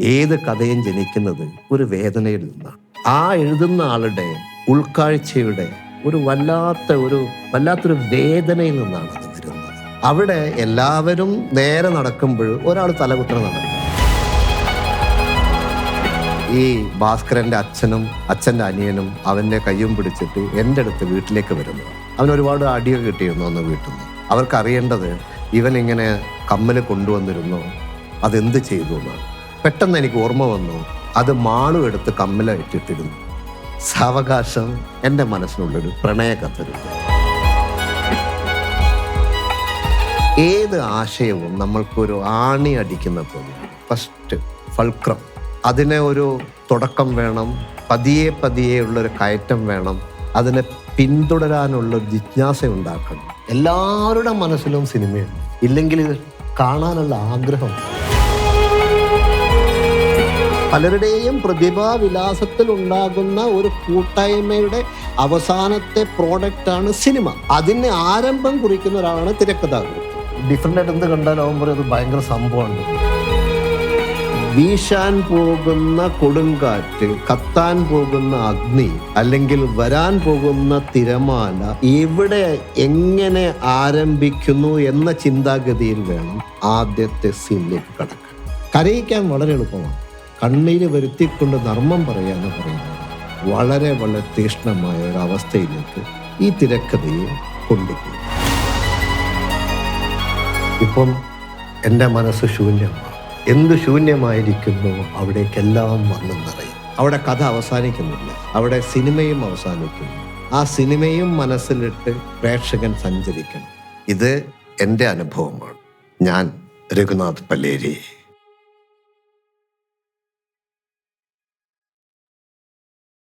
ഏത് കഥയും ജനിക്കുന്നത് ഒരു വേദനയിൽ നിന്നാണ്. ആ എഴുതുന്ന ആളുടെ ഉൾക്കാഴ്ചയുടെ വല്ലാത്തൊരു വേദനയിൽ നിന്നാണ് അത് വരുന്നത്. അവിടെ എല്ലാവരും നേരെ നടക്കുമ്പോൾ ഒരാൾ തലകുത്തനെ നടക്കും. ഈ ഭാസ്കരന്റെ അച്ഛൻ്റെ അനിയനും അവൻ്റെ കയ്യും പിടിച്ചിട്ട് എൻ്റെ അടുത്ത് വീട്ടിലേക്ക് വരുന്നു. അവന് ഒരുപാട് അടിയൊക്കെ കിട്ടിയിരുന്നു അന്ന് വീട്ടിൽ നിന്ന്. അവർക്കറിയേണ്ടത് ഇവൻ ഇങ്ങനെ കമ്മൽ കൊണ്ടുവന്നിരുന്നു, അതെന്ത് ചെയ്തു എന്നാണ്. പെട്ടെന്ന് എനിക്ക് ഓർമ്മ വന്നു, അത് മാളു എടുത്ത് കമ്മല ഇട്ടിട്ടിരുന്നു. സാവകാശം എൻ്റെ മനസ്സിനുള്ളൊരു പ്രണയകഥരുണ്ട്. ഏത് ആശയവും നമ്മൾക്കൊരു ആണി അടിക്കുന്ന പോലെ ഫസ്റ്റ് ഫൾക്രം, അതിനെ ഒരു തുടക്കം വേണം, പതിയെ ഉള്ളൊരു കയറ്റം വേണം, അതിനെ പിന്തുടരാനുള്ള ജിജ്ഞാസ ഉണ്ടാക്കണം. എല്ലാവരുടെ മനസ്സിലും സിനിമയുണ്ട്, ഇല്ലെങ്കിൽ ഇത് കാണാനുള്ള ആഗ്രഹം. പലരുടെയും പ്രതിഭാവിലാസത്തിൽ ഉണ്ടാകുന്ന ഒരു കൂട്ടായ്മയുടെ അവസാനത്തെ പ്രോഡക്റ്റാണ് സിനിമ. അതിന് ആരംഭം കുറിക്കുന്ന ഒരാളാണ് തിരക്കഥാകൃത്ത്. ഡിഫറെൻ്റ് ആയിട്ട് എന്ത് കണ്ടാലാവുമ്പോൾ അത് ഭയങ്കര സംഭവമാണ്. വീശാൻ പോകുന്ന കൊടുങ്കാറ്റ്, കത്താൻ പോകുന്ന അഗ്നി, അല്ലെങ്കിൽ വരാൻ പോകുന്ന തിരമാല എവിടെ എങ്ങനെ ആരംഭിക്കുന്നു എന്ന ചിന്താഗതിയിൽ വേണം ആദ്യത്തെ സീനിലേക്ക് കടക്കാൻ. കരയിക്കാൻ വളരെ എളുപ്പമാണ്, കണ്ണീര് വരുത്തിക്കൊണ്ട് നർമ്മം പറയാന്ന് പറയുന്നത് വളരെ തീക്ഷ്ണമായ ഒരു അവസ്ഥയിലേക്ക് ഈ തിരക്കഥയെ കൊണ്ടുപോയി. ഇപ്പം എൻ്റെ മനസ്സ് ശൂന്യമാണ്. എന്ത് ശൂന്യമായിരിക്കുന്നു അവിടേക്കെല്ലാം വന്നു നിറയും. അവിടെ കഥ അവസാനിക്കുന്നില്ല, അവിടെ സിനിമയും അവസാനിക്കുന്നു. ആ സിനിമയും മനസ്സിലിട്ട് പ്രേക്ഷകൻ സഞ്ചരിക്കണം. ഇത് എൻ്റെ അനുഭവമാണ്. ഞാൻ രഘുനാഥ് പല്ലേരി.